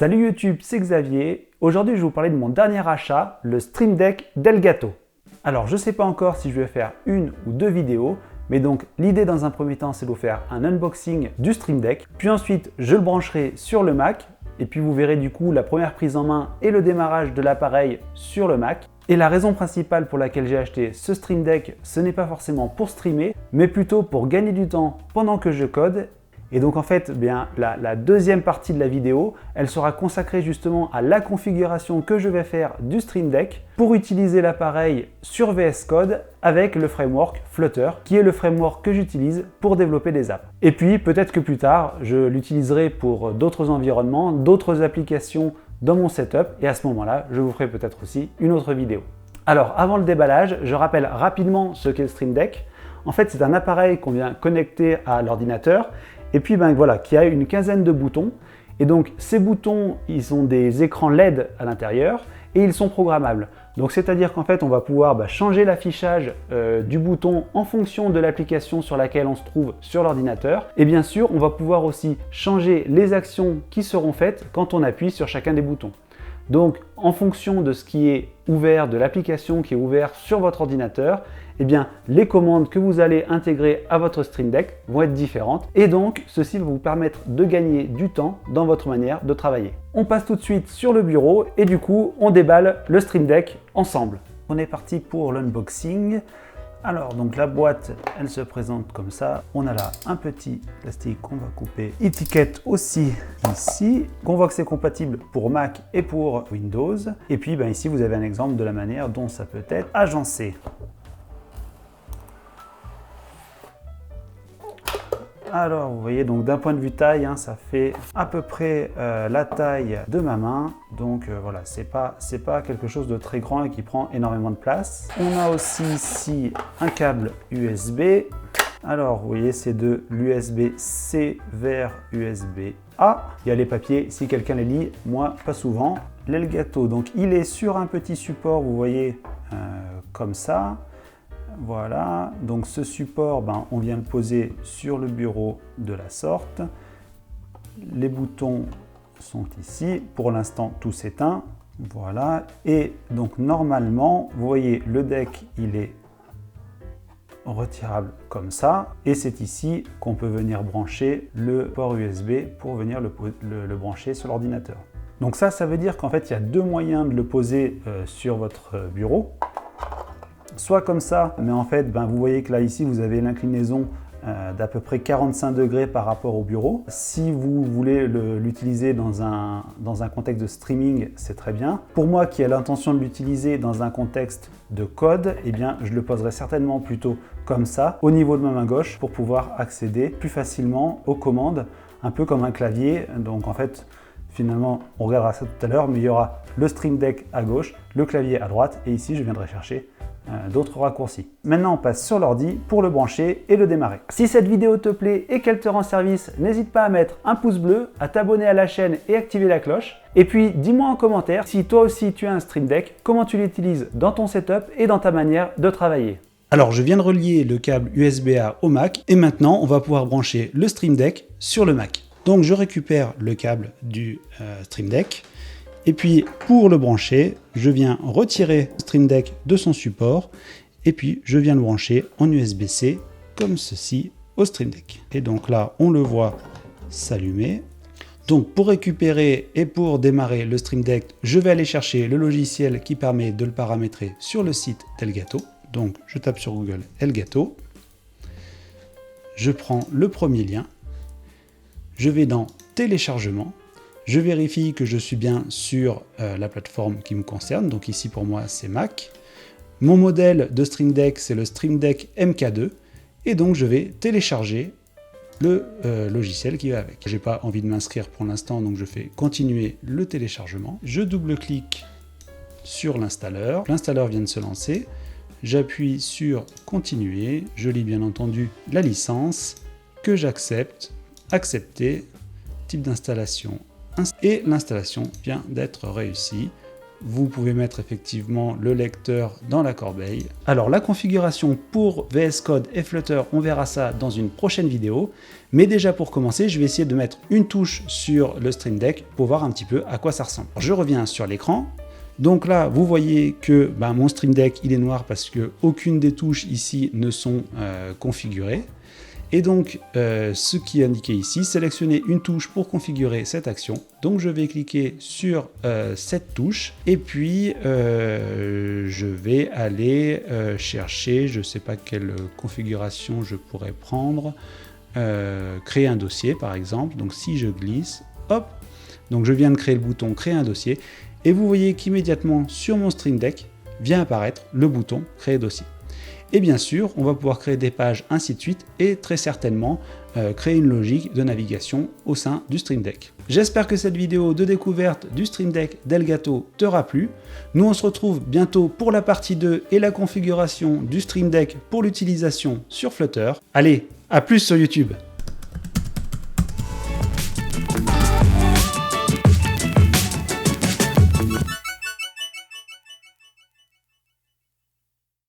Salut YouTube, c'est Xavier. Aujourd'hui, je vais vous parler de mon dernier achat, le Stream Deck d'Elgato. Alors, je ne sais pas encore si je vais faire une ou deux vidéos, mais donc l'idée dans un premier temps, c'est de vous faire un unboxing du Stream Deck. Puis ensuite, je le brancherai sur le Mac. Et puis vous verrez du coup la première prise en main et le démarrage de l'appareil sur le Mac. Et la raison principale pour laquelle j'ai acheté ce Stream Deck, ce n'est pas forcément pour streamer, mais plutôt pour gagner du temps pendant que je code. Et donc en fait, la deuxième partie de la vidéo, elle sera consacrée justement à la configuration que je vais faire du Stream Deck pour utiliser l'appareil sur VS Code avec le framework Flutter, qui est le framework que j'utilise pour développer des apps. Et puis peut-être que plus tard, je l'utiliserai pour d'autres environnements, d'autres applications dans mon setup, et à ce moment-là, je vous ferai peut-être aussi une autre vidéo. Alors avant le déballage, je rappelle rapidement ce qu'est le Stream Deck. En fait, c'est un appareil qu'on vient connecter à l'ordinateur et puis voilà, qui a une quinzaine de boutons. Et donc ces boutons, ils ont des écrans LED à l'intérieur et ils sont programmables. Donc c'est-à-dire qu'en fait, on va pouvoir changer l'affichage du bouton en fonction de l'application sur laquelle on se trouve sur l'ordinateur. Et bien sûr, on va pouvoir aussi changer les actions qui seront faites quand on appuie sur chacun des boutons. Donc, en fonction de ce qui est ouvert, de l'application qui est ouverte sur votre ordinateur, eh bien, les commandes que vous allez intégrer à votre Stream Deck vont être différentes. Et donc, ceci va vous permettre de gagner du temps dans votre manière de travailler. On passe tout de suite sur le bureau et du coup, on déballe le Stream Deck ensemble. On est parti pour l'unboxing. Alors, donc la boîte, elle se présente comme ça. On a là un petit plastique qu'on va couper. Étiquette aussi ici. On voit que c'est compatible pour Mac et pour Windows. Et puis ici, vous avez un exemple de la manière dont ça peut être agencé. Alors, vous voyez, donc d'un point de vue taille, ça fait à peu près la taille de ma main. Donc voilà, c'est pas quelque chose de très grand et qui prend énormément de place. On a aussi ici un câble USB. Alors, vous voyez, c'est de l'USB-C vers USB-A. Il y a les papiers, si quelqu'un les lit, moi, pas souvent. L'Elgato, donc il est sur un petit support, vous voyez, comme ça. Voilà, donc ce support, on vient le poser sur le bureau de la sorte. Les boutons sont ici. Pour l'instant, tout s'éteint. Voilà, et donc normalement, vous voyez, le deck, il est retirable comme ça. Et c'est ici qu'on peut venir brancher le port USB pour venir le brancher sur l'ordinateur. Donc ça veut dire qu'en fait, il y a deux moyens de le poser sur votre bureau. Soit comme ça, mais en fait, vous voyez que là, ici, vous avez l'inclinaison d'à peu près 45 degrés par rapport au bureau. Si vous voulez l'utiliser dans un contexte de streaming, c'est très bien. Pour moi qui ai l'intention de l'utiliser dans un contexte de code, eh bien, je le poserai certainement plutôt comme ça, au niveau de ma main gauche, pour pouvoir accéder plus facilement aux commandes, un peu comme un clavier. Donc en fait, finalement, on regardera ça tout à l'heure, mais il y aura le Stream Deck à gauche, le clavier à droite, et ici, je viendrai chercher d'autres raccourcis. Maintenant, on passe sur l'ordi pour le brancher et le démarrer. Si cette vidéo te plaît et qu'elle te rend service, n'hésite pas à mettre un pouce bleu, à t'abonner à la chaîne et activer la cloche. Et puis, dis-moi en commentaire si toi aussi tu as un Stream Deck, comment tu l'utilises dans ton setup et dans ta manière de travailler. Alors, je viens de relier le câble USB-A au Mac et maintenant, on va pouvoir brancher le Stream Deck sur le Mac. Donc, je récupère le câble du Stream Deck. Et puis, pour le brancher, je viens retirer le Stream Deck de son support et puis je viens le brancher en USB-C comme ceci au Stream Deck. Et donc là, on le voit s'allumer. Donc, pour récupérer et pour démarrer le Stream Deck, je vais aller chercher le logiciel qui permet de le paramétrer sur le site d'Elgato. Donc, je tape sur Google Elgato. Je prends le premier lien. Je vais dans Téléchargement. Je vérifie que je suis bien sur la plateforme qui me concerne. Donc ici pour moi c'est Mac. Mon modèle de Stream Deck c'est le Stream Deck MK2. Et donc je vais télécharger le logiciel qui va avec. Je n'ai pas envie de m'inscrire pour l'instant, donc je fais continuer le téléchargement. Je double-clique sur l'installeur. L'installeur vient de se lancer. J'appuie sur continuer. Je lis bien entendu la licence que j'accepte. Accepter. Type d'installation. Et l'installation vient d'être réussie. vous pouvez mettre effectivement le lecteur dans la corbeille. Alors la configuration pour VS Code et Flutter, on verra ça dans une prochaine vidéo. Mais déjà pour commencer, je vais essayer de mettre une touche sur le Stream Deck pour voir un petit peu à quoi ça ressemble. Alors, je reviens sur l'écran. Donc là, vous voyez que mon Stream Deck, il est noir parce que aucune des touches ici ne sont configurées. Et donc, ce qui est indiqué ici, sélectionnez une touche pour configurer cette action. Donc, je vais cliquer sur cette touche et puis je vais aller chercher, je ne sais pas quelle configuration je pourrais prendre, créer un dossier par exemple. Donc, si je glisse, hop, donc je viens de créer le bouton créer un dossier et vous voyez qu'immédiatement sur mon Stream Deck vient apparaître le bouton créer dossier. Et bien sûr, on va pouvoir créer des pages, ainsi de suite, et très certainement créer une logique de navigation au sein du Stream Deck. J'espère que cette vidéo de découverte du Stream Deck d'Elgato t'aura plu. Nous, on se retrouve bientôt pour la partie 2 et la configuration du Stream Deck pour l'utilisation sur Flutter. Allez, à plus sur YouTube!